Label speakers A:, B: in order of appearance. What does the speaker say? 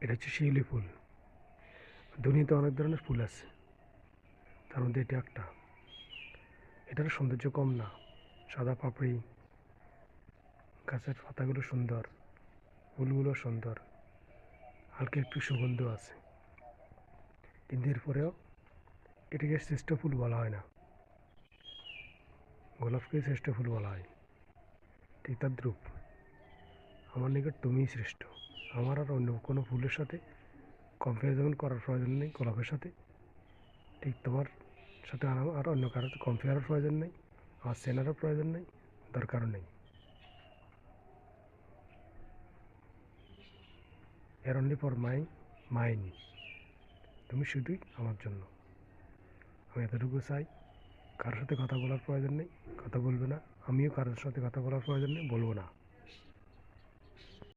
A: এটা হচ্ছে শিউলি ফুল। দুনিয়াতে অনেক ধরনের ফুল আছে, তার মধ্যে এটা একটা। এটার সৌন্দর্য কম না, সাদা পাপড়ি, গাছের পাতাগুলো সুন্দর, ফুলগুলো সুন্দর, হালকা একটু সুগন্ধ আছে। কিন্তু এরপরেও এটাকে শ্রেষ্ঠ ফুল বলা হয় না, গোলাপকে শ্রেষ্ঠ ফুল বলা হয়। ঠিক তার দ্রুপ, আমার নিকট তুমিই শ্রেষ্ঠ। আমার আর অন্য কোনো ফুলের সাথে কম্পারিজন করার প্রয়োজন নেই গোলাপের সাথে। ঠিক তোমার সাথে আর অন্য কারোর কম্পেয়ারের প্রয়োজন নেই, আমার চেনারও প্রয়োজন নেই, দরকারও নেই। এর অনলি ফর মাইন। তুমি শুধুই আমার জন্য। আমি এতটুকু চাই, কারোর সাথে কথা বলার প্রয়োজন নেই, কথা বলবে না। আমিও কারোর সাথে কথা বলার প্রয়োজন নেই, বলবো না।